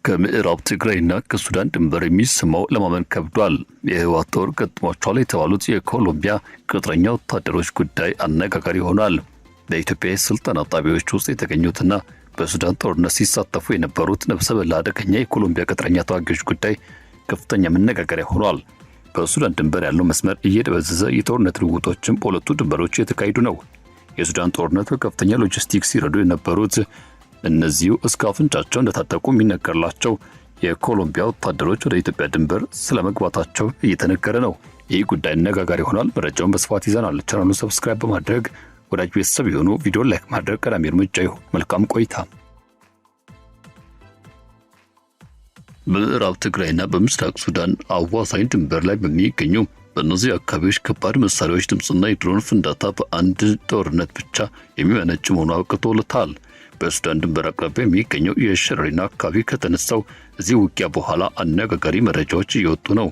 ከምዕራብ ትግራይና ከሱዳን ድንበር የሚሰማው ለማመን ከብዷል። የህወሓት ጦር ገጥሟቸዋል የተባሉት የኮሎምቢያ ቅጥረኛ ወታደሮች ጉዳይ አነጋጋሪ ሆኗል። በኢትዮጵያ የስልጠና ጣቢያዎች ውስጥ የተገኙትና በሱዳን ጦርነት ሲሳተፉ የነበሩት ነፍሰ በላ አደገኛ የኮሎምቢያ ቅጥረኛ ተዋጊዎች ጉዳይ ከፍተኛ መነጋገሪያ ሆኗል። በሱዳን ድንበር ያለው መስመር እየደበዘዘ የጦርነት ልውውጦችም በሁለቱ ድንበሮች የተካሄዱ ነው። የሱዳን ጦርነት በከፍተኛ ሎጂስቲክስ ሲረዱ የነበሩት እነዚሁ እስከ አፍንጫቸው እንደታጠቁ የሚነገርላቸው የኮሎምቢያ ወታደሮች ወደ ኢትዮጵያ ድንበር ስለመግባታቸው እየተነገረ ነው። ይህ ጉዳይ አነጋጋሪ ሆኗል። መረጃውን በስፋት ይዘናል። ቻናሉን ሰብስክራይብ በማድረግ ወዳጅ ቤተሰብ የሆኑ ቪዲዮ ላይክ ማድረግ ቀዳሚ እርምጃ ይሁን። መልካም ቆይታ። በምዕራብ ትግራይና በምስራቅ ሱዳን አዋሳኝ ድንበር ላይ በሚገኙ በእነዚህ አካባቢዎች ከባድ መሳሪያዎች ድምፅና የድሮን ፍንዳታ በአንድ ጦርነት ብቻ የሚመነጭ መሆኑ አውቅቶለታል። በሱዳን ድንበር አቅራቢያ የሚገኘው የሸረሪና አካባቢ ከተነሳው እዚህ ውጊያ በኋላ አነጋጋሪ መረጃዎች እየወጡ ነው።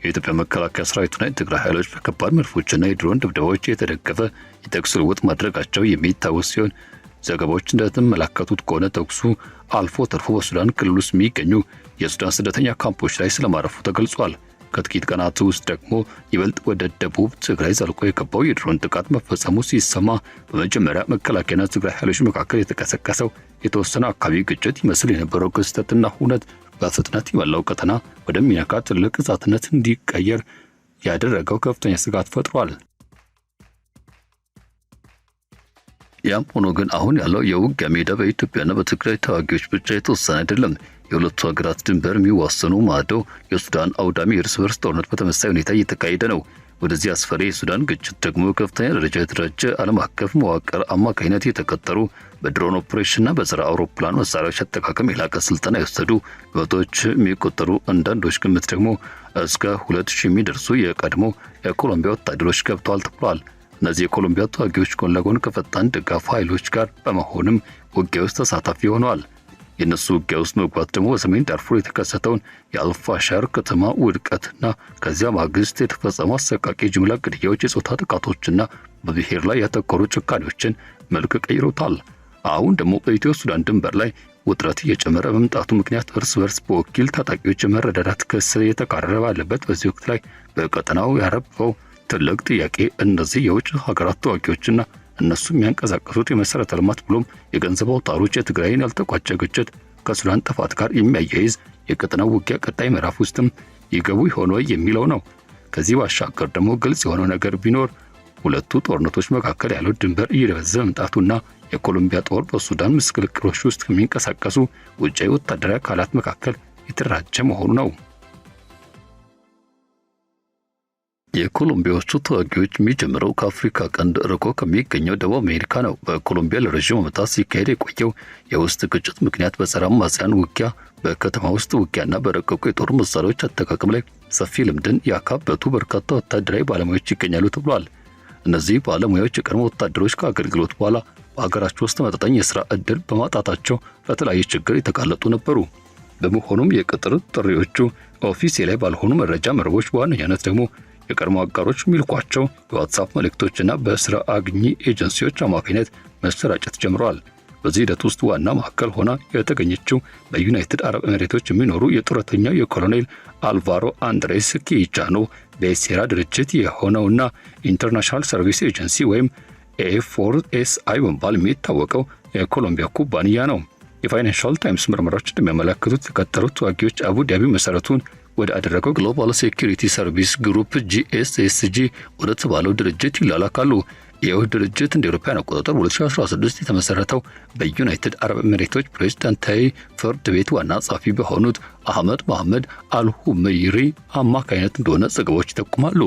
የኢትዮጵያ መከላከያ ሰራዊትና የትግራይ ኃይሎች በከባድ መድፎችና የድሮን ድብደባዎች የተደገፈ የተኩስ ልውውጥ ማድረጋቸው የሚታወስ ሲሆን ዘገባዎች እንደተመለከቱት ከሆነ ተኩሱ አልፎ ተርፎ በሱዳን ክልል ውስጥ የሚገኙ የሱዳን ስደተኛ ካምፖች ላይ ስለማረፉ ተገልጿል። ከጥቂት ቀናት ውስጥ ደግሞ ይበልጥ ወደ ደቡብ ትግራይ ዘልቆ የገባው የድሮን ጥቃት መፈጸሙ ሲሰማ በመጀመሪያ መከላከያና ትግራይ ኃይሎች መካከል የተቀሰቀሰው የተወሰነ አካባቢ ግጭት ይመስል የነበረው ክስተትና ሁነት በፍጥነት የመላው ቀጠና ወደሚነካ ትልቅ ግዛትነት እንዲቀየር ያደረገው ከፍተኛ ስጋት ፈጥሯል። ያም ሆኖ ግን አሁን ያለው የውጊያ ሜዳ በኢትዮጵያና በትግራይ ተዋጊዎች ብቻ የተወሰነ አይደለም። የሁለቱ ሀገራት ድንበር የሚዋሰኑ ማዶ የሱዳን አውዳሚ እርስ በርስ ጦርነት በተመሳሳይ ሁኔታ እየተካሄደ ነው። ወደዚህ አስፈሪ የሱዳን ግጭት ደግሞ ከፍተኛ ደረጃ የተደራጀ ዓለም አቀፍ መዋቅር አማካኝነት የተቀጠሩ በድሮን ኦፕሬሽንና በጸረ አውሮፕላን መሳሪያዎች አጠቃቀም የላቀ ስልጠና የወሰዱ በመቶዎች የሚቆጠሩ አንዳንዶች ግምት ደግሞ እስከ 2000 የሚደርሱ የቀድሞ የኮሎምቢያ ወታደሮች ገብተዋል ተብሏል። እነዚህ የኮሎምቢያ ተዋጊዎች ጎን ለጎን ከፈጣን ድጋፍ ኃይሎች ጋር በመሆንም ውጊያ ውስጥ ተሳታፊ ሆነዋል። የነሱ ውጊያ ውስጥ መግባት ደግሞ በሰሜን ዳርፉር የተከሰተውን የአልፋሻር ከተማ ውድቀትና ከዚያ ማግስት የተፈጸሙ አሰቃቂ ጅምላ ግድያዎች፣ የጾታ ጥቃቶችና በብሔር ላይ ያተኮሩ ጭካኔዎችን መልክ ቀይሮታል። አሁን ደግሞ በኢትዮ ሱዳን ድንበር ላይ ውጥረት እየጨመረ በመምጣቱ ምክንያት እርስ በርስ በወኪል ታጣቂዎች የመረዳዳት ክስ የተቃረበ ባለበት በዚህ ወቅት ላይ በቀጠናው ያረፈው ትልቅ ጥያቄ እነዚህ የውጭ ሀገራት ተዋጊዎችና እነሱ የሚያንቀሳቀሱት የመሰረተ ልማት ብሎም የገንዘብ አውታሮች የትግራይን ያልተቋጨ ግጭት ከሱዳን ጥፋት ጋር የሚያያይዝ የቀጠናው ውጊያ ቀጣይ ምዕራፍ ውስጥም ይገቡ ይሆን ወይ የሚለው ነው። ከዚህ ባሻገር ደግሞ ግልጽ የሆነው ነገር ቢኖር ሁለቱ ጦርነቶች መካከል ያለው ድንበር እየደበዘዘ መምጣቱና የኮሎምቢያ ጦር በሱዳን ምስቅልቅሎች ውስጥ ከሚንቀሳቀሱ ውጫዊ ወታደራዊ አካላት መካከል የተደራጀ መሆኑ ነው። የኮሎምቢያዎቹ ተዋጊዎች የሚጀምረው ከአፍሪካ ቀንድ ርቆ ከሚገኘው ደቡብ አሜሪካ ነው። በኮሎምቢያ ለረዥም ዓመታት ሲካሄድ የቆየው የውስጥ ግጭት ምክንያት በጸረ አማጽያን ውጊያ፣ በከተማ ውስጥ ውጊያና በረቀቁ የጦር መሳሪያዎች አጠቃቀም ላይ ሰፊ ልምድን ያካበቱ በርካታ ወታደራዊ ባለሙያዎች ይገኛሉ ተብሏል። እነዚህ ባለሙያዎች የቀድሞ ወታደሮች ከአገልግሎት በኋላ በሀገራቸው ውስጥ ተመጣጣኝ የሥራ ዕድል በማጣታቸው ለተለያየ ችግር የተጋለጡ ነበሩ። በመሆኑም የቅጥር ጥሪዎቹ ኦፊሴላዊ ባልሆኑ መረጃ መረቦች በዋነኛነት ደግሞ የቀድሞ አጋሮች የሚልኳቸው የዋትስአፕ መልእክቶችና በስራ አግኚ ኤጀንሲዎች አማካኝነት መሰራጨት ጀምረዋል። በዚህ ሂደት ውስጥ ዋና ማዕከል ሆና የተገኘችው በዩናይትድ አረብ ኤሚሬቶች የሚኖሩ የጡረተኛው የኮሎኔል አልቫሮ አንድሬስ ኪቻኖ በሴራ ድርጅት የሆነውና ኢንተርናሽናል ሰርቪስ ኤጀንሲ ወይም A4SI በመባል የሚታወቀው የኮሎምቢያ ኩባንያ ነው። የፋይናንሻል ታይምስ ምርመራዎች እንደሚያመለክቱት የተቀጠሩት ተዋጊዎች አቡ ዳቢ መሰረቱን ወደ አደረገው ግሎባል ሴኩሪቲ ሰርቪስ ግሩፕ GSSG ወደ ተባለው ድርጅት ይላላካሉ። ይህ ድርጅት እንደ አውሮፓውያን አቆጣጠር 2016 የተመሰረተው በዩናይትድ አረብ ኤሚሬቶች ፕሬዝዳንታዊ ፍርድ ቤት ዋና ጸሐፊ በሆኑት አህመድ መሐመድ አልሁመይሪ አማካኝነት እንደሆነ ዘገባዎች ይጠቁማሉ።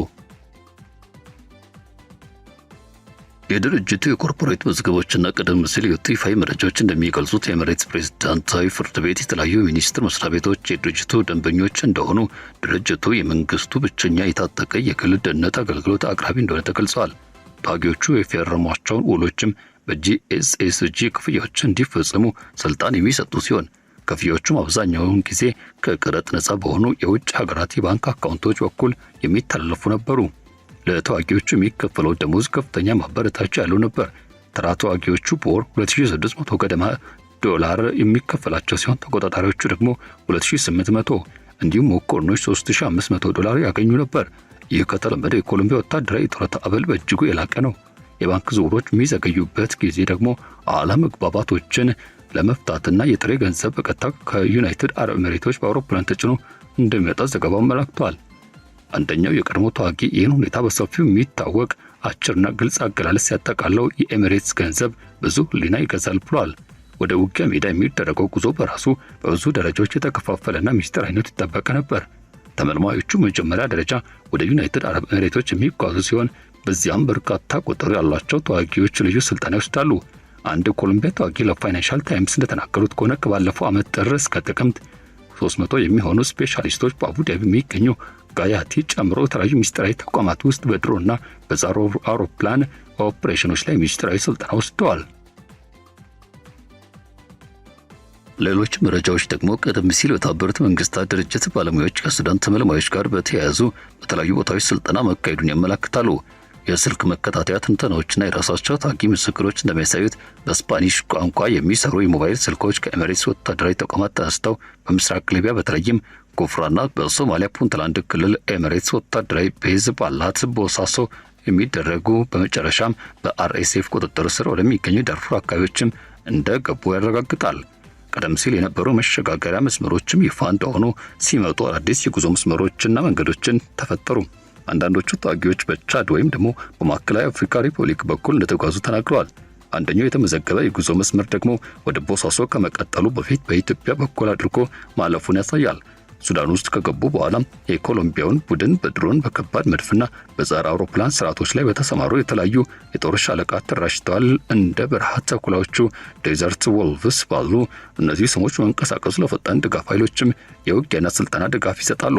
የድርጅቱ የኮርፖሬት መዝገቦችና ቀደም ሲል የወጡ ይፋዊ መረጃዎች እንደሚገልጹት የኤሚሬትስ ፕሬዝዳንታዊ ፍርድ ቤት የተለያዩ ሚኒስቴር መስሪያ ቤቶች የድርጅቱ ደንበኞች እንደሆኑ፣ ድርጅቱ የመንግስቱ ብቸኛ የታጠቀ የግል ደህንነት አገልግሎት አቅራቢ እንደሆነ ተገልጿል። ተዋጊዎቹ የፈረሟቸውን ውሎችም በጂኤስኤስጂ ክፍያዎች እንዲፈጸሙ ስልጣን የሚሰጡ ሲሆን ክፍያዎቹም አብዛኛውን ጊዜ ከቀረጥ ነጻ በሆኑ የውጭ ሀገራት የባንክ አካውንቶች በኩል የሚተላለፉ ነበሩ። ለተዋጊዎቹ የሚከፈለው ደሞዝ ከፍተኛ ማበረታቻ ያለው ነበር። ተራ ተዋጊዎቹ በወር $2600 ገደማ ዶላር የሚከፈላቸው ሲሆን ተቆጣጣሪዎቹ ደግሞ 2800 እንዲሁም መኮንኖች 3500 ዶላር ያገኙ ነበር። ይህ ከተለመደ የኮሎምቢያ ወታደራዊ ጡረታ አበል በእጅጉ የላቀ ነው። የባንክ ዝውውሮች የሚዘገዩበት ጊዜ ደግሞ አለመግባባቶችን ለመፍታትና የጥሬ ገንዘብ በቀጥታ ከዩናይትድ አረብ ኤሚሬቶች በአውሮፕላን ተጭኖ እንደሚወጣ ዘገባው አመላክቷል። አንደኛው የቀድሞ ተዋጊ ይህን ሁኔታ በሰፊው የሚታወቅ አጭርና ግልጽ አገላለጽ ያጠቃለው የኤሚሬትስ ገንዘብ ብዙ ሕሊና ይገዛል ብሏል። ወደ ውጊያ ሜዳ የሚደረገው ጉዞ በራሱ በብዙ ደረጃዎች የተከፋፈለና ሚስጥራዊነቱ ይጠበቅ ነበር። ተመልማዮቹ መጀመሪያ ደረጃ ወደ ዩናይትድ አረብ ኤሚሬቶች የሚጓዙ ሲሆን በዚያም በርካታ ቁጥር ያላቸው ተዋጊዎች ልዩ ስልጠና ይወስዳሉ። አንድ ኮሎምቢያ ተዋጊ ለፋይናንሻል ታይምስ እንደተናገሩት ከሆነ ከባለፈው ዓመት ጥር እስከ ጥቅምት 300 የሚሆኑ ስፔሻሊስቶች በአቡዳቢ የሚገኙ ጋያቲ ጨምሮ የተለያዩ ሚስጥራዊ ተቋማት ውስጥ በድሮና በዛሮ አውሮፕላን ኦፕሬሽኖች ላይ ሚስጥራዊ ስልጠና ወስደዋል። ሌሎች መረጃዎች ደግሞ ቀደም ሲል የተባበሩት መንግስታት ድርጅት ባለሙያዎች ከሱዳን ተመልማዮች ጋር በተያያዙ በተለያዩ ቦታዎች ስልጠና መካሄዱን ያመለክታሉ። የስልክ መከታተያ ትንተናዎችና የራሳቸው ታጊ ምስክሮች እንደሚያሳዩት በስፓኒሽ ቋንቋ የሚሰሩ የሞባይል ስልኮች ከኤሚሬትስ ወታደራዊ ተቋማት ተነስተው በምስራቅ ሊቢያ በተለይም ጎፍራና በሶማሊያ ፑንትላንድ ክልል ኤሚሬትስ ወታደራዊ ቤዝ ባላት ቦሳሶ የሚደረጉ በመጨረሻም በአርኤስኤፍ ቁጥጥር ስር ወደሚገኙ ዳርፉር አካባቢዎችም እንደገቡ ያረጋግጣል። ቀደም ሲል የነበሩ መሸጋገሪያ መስመሮችም ይፋ እንደሆኑ ሲመጡ አዳዲስ የጉዞ መስመሮችና መንገዶችን ተፈጠሩ። አንዳንዶቹ ተዋጊዎች በቻድ ወይም ደግሞ በማዕከላዊ አፍሪካ ሪፐብሊክ በኩል እንደተጓዙ ተናግረዋል። አንደኛው የተመዘገበ የጉዞ መስመር ደግሞ ወደ ቦሳሶ ከመቀጠሉ በፊት በኢትዮጵያ በኩል አድርጎ ማለፉን ያሳያል። ሱዳን ውስጥ ከገቡ በኋላ የኮሎምቢያውን ቡድን በድሮን በከባድ መድፍና በጸረ አውሮፕላን ስርዓቶች ላይ በተሰማሩ የተለያዩ የጦር ሻለቃት ተደራጅተዋል። እንደ በረሃ ተኩላዎቹ ዴዘርት ወልቭስ ባሉ እነዚህ ስሞች መንቀሳቀሱ ለፈጣን ድጋፍ ኃይሎችም የውጊያና ስልጠና ድጋፍ ይሰጣሉ።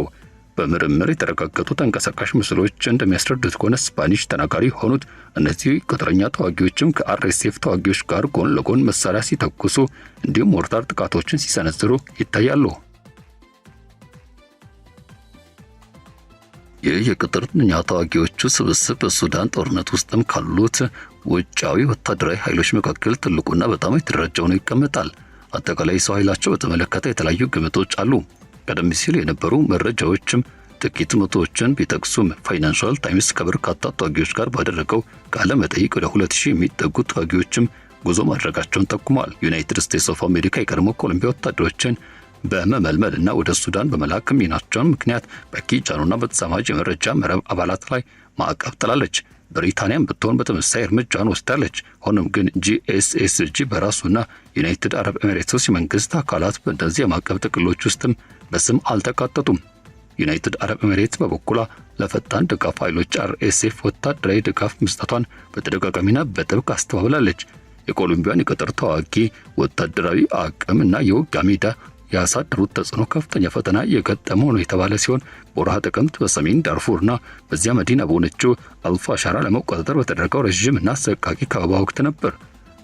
በምርምር የተረጋገጡ ተንቀሳቃሽ ምስሎች እንደሚያስረዱት ከሆነ ስፓኒሽ ተናጋሪ የሆኑት እነዚህ ቅጥረኛ ተዋጊዎችም ከአርኤስኤፍ ተዋጊዎች ጋር ጎን ለጎን መሳሪያ ሲተኩሱ እንዲሁም ሞርታር ጥቃቶችን ሲሰነዝሩ ይታያሉ። ይህ የቅጥረኛ ተዋጊዎቹ ስብስብ በሱዳን ጦርነት ውስጥም ካሉት ውጫዊ ወታደራዊ ኃይሎች መካከል ትልቁና በጣም የተደራጀው ነው ይቀመጣል። አጠቃላይ ሰው ኃይላቸው በተመለከተ የተለያዩ ግምቶች አሉ። ቀደም ሲል የነበሩ መረጃዎችም ጥቂት መቶዎችን ቢጠቅሱም ፋይናንሻል ታይምስ ከበርካታ ተዋጊዎች ጋር ባደረገው ቃለ መጠይቅ ወደ 2000 የሚጠጉ ተዋጊዎችም ጉዞ ማድረጋቸውን ጠቁሟል። ዩናይትድ ስቴትስ ኦፍ አሜሪካ የቀድሞ ኮሎምቢያ ወታደሮችን በመመልመልና ወደ ሱዳን በመላክ ሚናቸውን ምክንያት በኪጃኑና በተዛማጅ የመረጃ መረብ አባላት ላይ ማዕቀብ ጥላለች። ብሪታንያም ብትሆን በተመሳሳይ እርምጃን ወስዳለች። ሆኖም ግን ጂኤስኤስጂ በራሱና ዩናይትድ አረብ ኤሚሬትስ የመንግስት አካላት በእነዚህ የማዕቀብ ጥቅሎች ውስጥም በስም አልተካተቱም። ዩናይትድ አረብ ኤሚሬትስ በበኩሏ ለፈጣን ድጋፍ ኃይሎች አርኤስኤፍ ወታደራዊ ድጋፍ መስጠቷን በተደጋጋሚና በጥብቅ አስተባብላለች። የኮሎምቢያን የቅጥር ተዋጊ ወታደራዊ አቅም እና የውጊያ ሜዳ ያሳደሩት ተጽዕኖ ከፍተኛ ፈተና የገጠመው ነው የተባለ ሲሆን በወርሃ ጥቅምት በሰሜን ዳርፉርና በዚያ መዲና በሆነችው አልፋሻራ ለመቆጣጠር በተደረገው ረዥምና አሰቃቂ ከበባ ወቅት ነበር።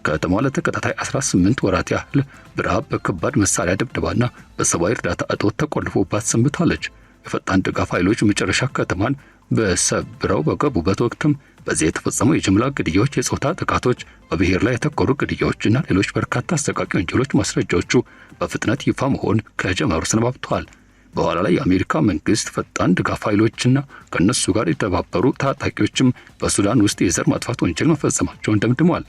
ከተማዋ ለተከታታይ 18 ወራት ያህል በረሃብ በከባድ መሳሪያ ድብደባና በሰብአዊ እርዳታ እጦት ተቆልፎባት ሰንብታለች። የፈጣን ድጋፍ ኃይሎች መጨረሻ ከተማን በሰብረው በገቡበት ወቅትም በዚያ የተፈጸሙ የጅምላ ግድያዎች፣ የጾታ ጥቃቶች፣ በብሔር ላይ የተኮሩ ግድያዎችና ሌሎች በርካታ አሰቃቂ ወንጀሎች ማስረጃዎቹ በፍጥነት ይፋ መሆን ከጀመሩ ሰነባብተዋል። በኋላ ላይ የአሜሪካ መንግስት ፈጣን ድጋፍ ኃይሎችና ከነሱ ጋር የተባበሩ ታጣቂዎችም በሱዳን ውስጥ የዘር ማጥፋት ወንጀል መፈጸማቸውን ደምድሟል።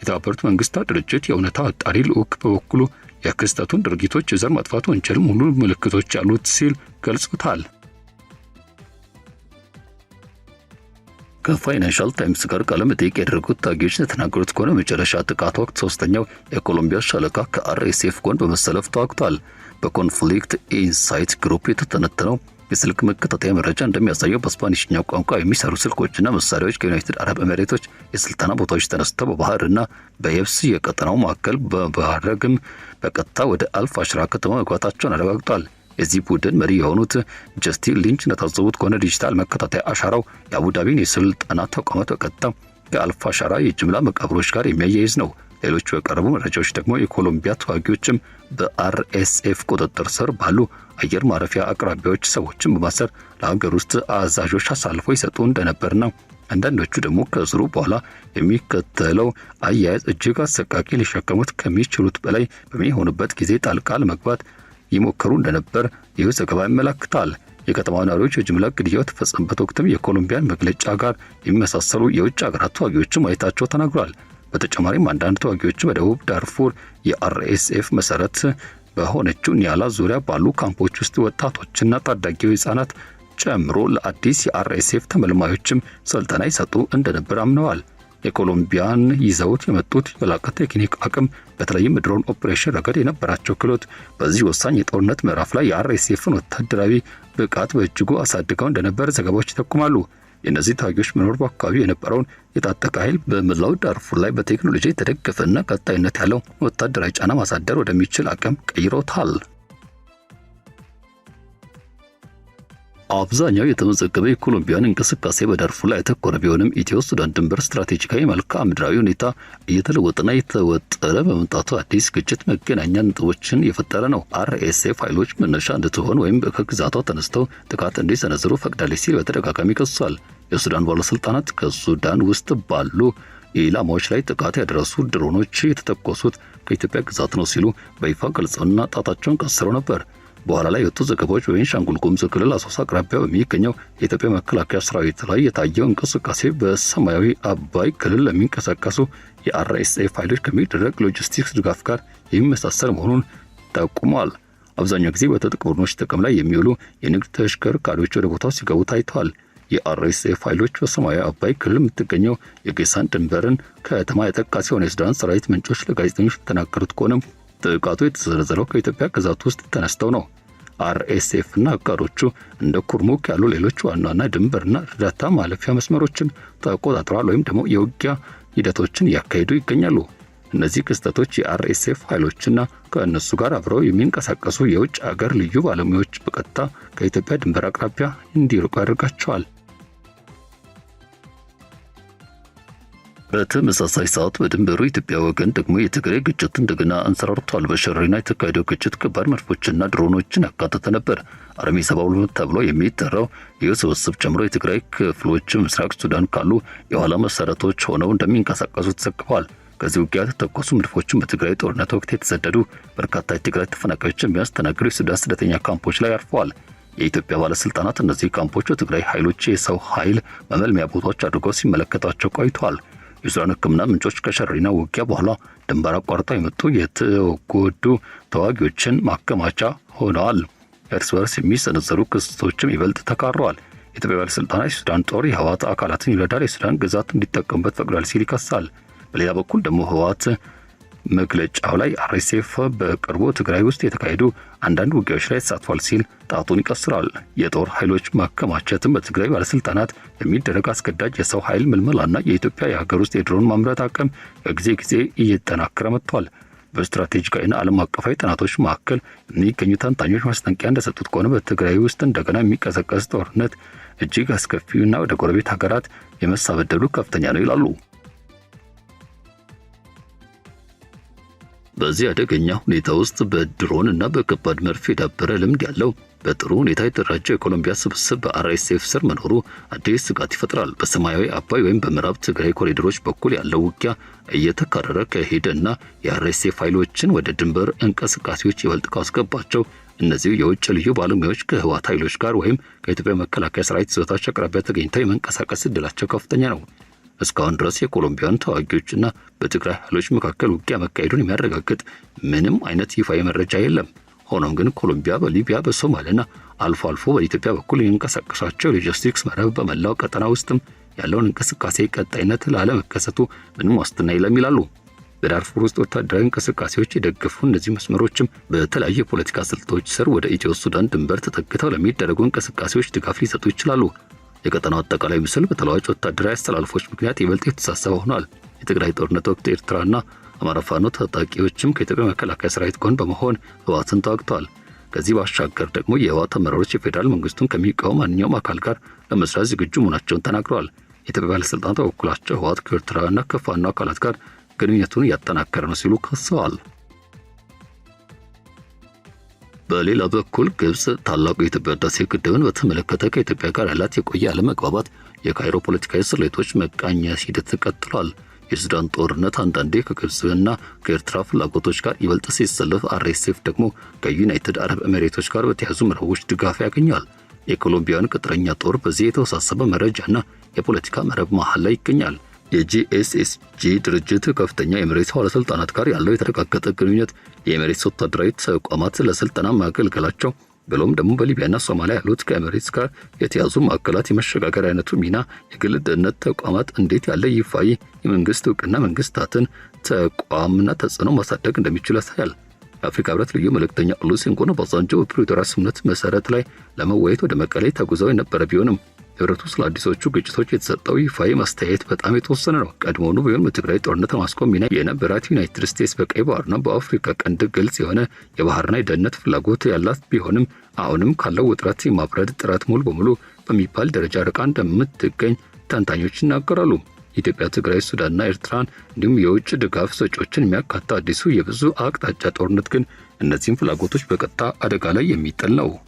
የተባበሩት መንግስታት ድርጅት የእውነታ አጣሪ ልዑክ በበኩሉ የክስተቱን ድርጊቶች የዘር ማጥፋት ወንጀል ሙሉ ምልክቶች ያሉት ሲል ገልጾታል። ከፋይናንሻል ታይምስ ጋር ቃለ መጠይቅ ያደረጉት ታጊዎች እንደተናገሩት ከሆነ መጨረሻ ጥቃት ወቅት ሶስተኛው የኮሎምቢያ ሻለቃ ከአርኤስኤፍ ጎን በመሰለፍ ተዋግቷል። በኮንፍሊክት ኢንሳይት ግሩፕ የተተነተነው የስልክ መከታተያ መረጃ እንደሚያሳየው በስፓኒሽኛ ቋንቋ የሚሰሩ ስልኮችና መሳሪያዎች ከዩናይትድ አረብ ኤሚሬቶች የስልጠና ቦታዎች ተነስተው በባህርና በየብስ የቀጠናው ማዕከል በማድረግም በቀጥታ ወደ አልፋሽራ ከተማ መግባታቸውን አረጋግጧል። የዚህ ቡድን መሪ የሆኑት ጀስቲን ሊንች እንደታዘቡት ከሆነ ዲጂታል መከታተያ አሻራው የአቡዳቢን የስልጠና ተቋማት በቀጥታ ከአልፋሻራ የጅምላ መቃብሮች ጋር የሚያያይዝ ነው። ሌሎች በቀረቡ መረጃዎች ደግሞ የኮሎምቢያ ተዋጊዎችም በአርኤስኤፍ ቁጥጥር ስር ባሉ አየር ማረፊያ አቅራቢያዎች ሰዎችን በማሰር ለሀገር ውስጥ አዛዦች አሳልፈው ይሰጡ እንደነበርና አንዳንዶቹ ደግሞ ከእስሩ በኋላ የሚከተለው አያያዝ እጅግ አሰቃቂ ሊሸከሙት ከሚችሉት በላይ በሚሆንበት ጊዜ ጣልቃ ለመግባት ይሞክሩ እንደነበር ይህ ዘገባ ያመለክታል። የከተማው ነዋሪዎች የጅምላ ግድያው የተፈጸመበት ወቅትም የኮሎምቢያን መግለጫ ጋር የሚመሳሰሉ የውጭ ሀገራት ተዋጊዎችን ማየታቸው ተናግሯል። በተጨማሪም አንዳንድ ተዋጊዎች በደቡብ ዳርፉር የአርኤስኤፍ መሰረት በሆነችው ኒያላ ዙሪያ ባሉ ካምፖች ውስጥ ወጣቶችና ታዳጊ ህጻናት ጨምሮ ለአዲስ የአርኤስኤፍ ተመልማዮችም ስልጠና ይሰጡ እንደነበር አምነዋል። የኮሎምቢያን ይዘውት የመጡት የላቀ ቴክኒክ አቅም በተለይም ድሮን ኦፕሬሽን ረገድ የነበራቸው ክህሎት በዚህ ወሳኝ የጦርነት ምዕራፍ ላይ የአርኤስኤፍን ወታደራዊ ብቃት በእጅጉ አሳድገው እንደነበር ዘገባዎች ይጠቁማሉ። የእነዚህ ተዋጊዎች መኖር በአካባቢው የነበረውን የታጠቀ ኃይል በመላው ዳርፉር ላይ በቴክኖሎጂ የተደገፈና ቀጣይነት ያለው ወታደራዊ ጫና ማሳደር ወደሚችል አቅም ቀይሮታል። አብዛኛው የተመዘገበ የኮሎምቢያን እንቅስቃሴ በዳርፉር ላይ ያተኮረ ቢሆንም ኢትዮ ሱዳን ድንበር ስትራቴጂካዊ መልክዓ ምድራዊ ሁኔታ እየተለወጠና የተወጠረ በመምጣቱ አዲስ ግጭት መገናኛ ነጥቦችን የፈጠረ ነው። አርኤስኤፍ ኃይሎች መነሻ እንድትሆን ወይም ከግዛቷ ተነስተው ጥቃት እንዲሰነዝሩ ፈቅዳለች ሲል በተደጋጋሚ ከሷል። የሱዳን ባለስልጣናት ከሱዳን ውስጥ ባሉ ኢላማዎች ላይ ጥቃት ያደረሱ ድሮኖች የተተኮሱት ከኢትዮጵያ ግዛት ነው ሲሉ በይፋ ገልጸውና ጣታቸውን ቀስረው ነበር። በኋላ ላይ የወጡ ዘገባዎች በቤንሻንጉል ጉሙዝ ክልል አሶሳ አቅራቢያ በሚገኘው የኢትዮጵያ መከላከያ ሰራዊት ላይ የታየው እንቅስቃሴ በሰማያዊ አባይ ክልል ለሚንቀሳቀሱ የአርኤስኤፍ ኃይሎች ከሚደረግ ሎጂስቲክስ ድጋፍ ጋር የሚመሳሰል መሆኑን ጠቁሟል። አብዛኛው ጊዜ በትጥቅ ቡድኖች ጥቅም ላይ የሚውሉ የንግድ ተሽከርካሪዎች ወደ ቦታው ሲገቡ ታይተዋል። የአርኤስኤፍ ኃይሎች በሰማያዊ አባይ ክልል የምትገኘው የጌሳን ድንበርን ከተማ የጠቃ ሲሆን የሱዳን ሰራዊት ምንጮች ለጋዜጠኞች የተናገሩት ከሆነም ጥቃቱ የተሰነዘረው ከኢትዮጵያ ግዛት ውስጥ ተነስተው ነው። አርኤስኤፍ እና አጋሮቹ እንደ ኩርሙክ ያሉ ሌሎች ዋና ድንበርና እርዳታ ማለፊያ መስመሮችን ተቆጣጥረዋል ወይም ደግሞ የውጊያ ሂደቶችን እያካሄዱ ይገኛሉ። እነዚህ ክስተቶች የአርኤስኤፍ ኃይሎችና ከእነሱ ጋር አብረው የሚንቀሳቀሱ የውጭ አገር ልዩ ባለሙያዎች በቀጥታ ከኢትዮጵያ ድንበር አቅራቢያ እንዲርቁ ያደርጋቸዋል። በተመሳሳይ ሰዓት በድንበሩ ኢትዮጵያ ወገን ደግሞ የትግራይ ግጭት እንደገና አንሰራርቷል። በሸረሪና የተካሄደው ግጭት ከባድ መድፎችና ድሮኖችን ያካተተ ነበር። አርሚ 72 ተብሎ የሚጠራው ይህ ስብስብ ጨምሮ የትግራይ ክፍሎች ምስራቅ ሱዳን ካሉ የኋላ መሰረቶች ሆነው እንደሚንቀሳቀሱ ተዘግቧል። ከዚህ ውጊያ የተተኮሱ መድፎችን በትግራይ ጦርነት ወቅት የተሰደዱ በርካታ የትግራይ ተፈናቃዮችን የሚያስተናግዱ የሱዳን ስደተኛ ካምፖች ላይ አርፈዋል። የኢትዮጵያ ባለስልጣናት እነዚህ ካምፖች የትግራይ ኃይሎች የሰው ኃይል መመልመያ ቦታዎች አድርገው ሲመለከቷቸው ቆይተዋል። የሱዳን ሕክምና ምንጮች ከሸረሪና ውጊያ በኋላ ድንበር አቋርጠው የመጡ የተጎዱ ተዋጊዎችን ማከማቻ ሆነዋል። እርስ በርስ የሚሰነዘሩ ክሶችም ይበልጥ ተካረዋል። የኢትዮጵያ ባለስልጣናት የሱዳን ጦር የህወሓት አካላትን ይረዳል፣ የሱዳን ግዛት እንዲጠቀሙበት ፈቅዷል ሲል ይከሳል። በሌላ በኩል ደግሞ ህወሓት መግለጫው ላይ አርኤስኤፍ በቅርቡ ትግራይ ውስጥ የተካሄዱ አንዳንድ ውጊያዎች ላይ ተሳትፏል ሲል ጣቱን ይቀስራል። የጦር ኃይሎች ማከማቸትም በትግራይ ባለስልጣናት የሚደረግ አስገዳጅ የሰው ኃይል ምልመላና የኢትዮጵያ የሀገር ውስጥ የድሮን ማምረት አቅም ከጊዜ ጊዜ እየተጠናከረ መጥቷል። በስትራቴጂካዊና ዓለም አቀፋዊ ጥናቶች መካከል የሚገኙ ተንታኞች ማስጠንቀቂያ እንደሰጡት ከሆነ በትግራይ ውስጥ እንደገና የሚቀሰቀስ ጦርነት እጅግ አስከፊውና ወደ ጎረቤት ሀገራት የመሳብ ዕድሉ ከፍተኛ ነው ይላሉ። በዚህ አደገኛ ሁኔታ ውስጥ በድሮን እና በከባድ መድፍ የዳበረ ልምድ ያለው በጥሩ ሁኔታ የተደራጀው የኮሎምቢያ ስብስብ በአርኤስኤፍ ስር መኖሩ አዲስ ስጋት ይፈጥራል። በሰማያዊ አባይ ወይም በምዕራብ ትግራይ ኮሪዶሮች በኩል ያለው ውጊያ እየተካረረ ከሄደና የአርኤስኤፍ ኃይሎችን ወደ ድንበር እንቅስቃሴዎች ይበልጥ ካስገባቸው እነዚህ የውጭ ልዩ ባለሙያዎች ከህወሓት ኃይሎች ጋር ወይም ከኢትዮጵያ መከላከያ ሰራዊት ይዞታዎች አቅራቢያ ተገኝተው የመንቀሳቀስ ዕድላቸው ከፍተኛ ነው። እስካሁን ድረስ የኮሎምቢያን ተዋጊዎችና በትግራይ ኃይሎች መካከል ውጊያ መካሄዱን የሚያረጋግጥ ምንም አይነት ይፋዊ መረጃ የለም። ሆኖም ግን ኮሎምቢያ በሊቢያ በሶማሊያና አልፎ አልፎ በኢትዮጵያ በኩል የሚንቀሳቀሳቸው ሎጂስቲክስ መረብ በመላው ቀጠና ውስጥም ያለውን እንቅስቃሴ ቀጣይነት ላለመከሰቱ ምንም ዋስትና የለም ይላሉ። በዳርፉር ውስጥ ወታደራዊ እንቅስቃሴዎች የደገፉ እነዚህ መስመሮችም በተለያዩ የፖለቲካ ስልቶች ስር ወደ ኢትዮ ሱዳን ድንበር ተጠግተው ለሚደረጉ እንቅስቃሴዎች ድጋፍ ሊሰጡ ይችላሉ። የቀጠናው አጠቃላይ ምስል በተለዋጭ ወታደራዊ አስተላልፎች ምክንያት ይበልጥ የተሳሰበ ሆኗል። የትግራይ ጦርነት ወቅት ኤርትራና አማራ ፋኖ ታጣቂዎችም ከኢትዮጵያ መከላከያ ሰራዊት ጎን በመሆን ህወሓትን ተዋግተዋል። ከዚህ ባሻገር ደግሞ የህወሓት አመራሮች የፌዴራል መንግስቱን ከሚቃወም ማንኛውም አካል ጋር ለመስራት ዝግጁ መሆናቸውን ተናግረዋል። የኢትዮጵያ ባለስልጣናት በበኩላቸው ህወሓት ከኤርትራና ከፋኖ አካላት ጋር ግንኙነቱን እያጠናከረ ነው ሲሉ ከሰዋል። በሌላ በኩል ግብጽ ታላቁ የኢትዮጵያ ህዳሴ ግድብን በተመለከተ ከኢትዮጵያ ጋር ያላት የቆየ አለመግባባት የካይሮ ፖለቲካዊ ስሌቶች መቃኛ ሂደት ቀጥሏል። የሱዳን ጦርነት አንዳንዴ ከግብጽና ከኤርትራ ፍላጎቶች ጋር ይበልጥ ሲሰለፍ፣ አርኤስኤፍ ደግሞ ከዩናይትድ አረብ ኤሚሬቶች ጋር በተያዙ መረቦች ድጋፍ ያገኛል። የኮሎምቢያን ቅጥረኛ ጦር በዚህ የተወሳሰበ መረጃና የፖለቲካ መረብ መሃል ላይ ይገኛል። የጂኤስኤስጂ ድርጅት ከፍተኛ የኤሚሬት ባለስልጣናት ጋር ያለው የተረጋገጠ ግንኙነት የኤሚሬትስ ወታደራዊ ተቋማት ለስልጠና ማገልገላቸው ብሎም ደግሞ በሊቢያና ሶማሊያ ያሉት ከኤሚሬትስ ጋር የተያዙ ማዕከላት የመሸጋገር አይነቱ ሚና የግል ደህንነት ተቋማት እንዴት ያለ ይፋይ የመንግስት እውቅና መንግስታትን ተቋምና ተጽዕኖ ማሳደግ እንደሚችል ያሳያል። የአፍሪካ ህብረት ልዩ መልእክተኛ ኦሉሴጉን ኦባሳንጆ በፕሪቶሪያ ስምምነት መሰረት ላይ ለመወያየት ወደ መቀሌ ተጉዘው የነበረ ቢሆንም ህብረቱ ስለ አዲሶቹ ግጭቶች የተሰጠው ይፋይ ማስተያየት በጣም የተወሰነ ነው። ቀድሞውኑ ቢሆን በትግራይ ጦርነት ለማስቆም ሚና የነበራት ዩናይትድ ስቴትስ በቀይ ባህርና በአፍሪካ ቀንድ ግልጽ የሆነ የባህርና የደህንነት ፍላጎት ያላት ቢሆንም አሁንም ካለው ውጥረት የማብረድ ጥረት ሙሉ በሙሉ በሚባል ደረጃ ርቃ እንደምትገኝ ተንታኞች ይናገራሉ። ኢትዮጵያ፣ ትግራይ፣ ሱዳንና ኤርትራን እንዲሁም የውጭ ድጋፍ ሰጪዎችን የሚያካታ አዲሱ የብዙ አቅጣጫ ጦርነት ግን እነዚህን ፍላጎቶች በቀጥታ አደጋ ላይ የሚጥል ነው።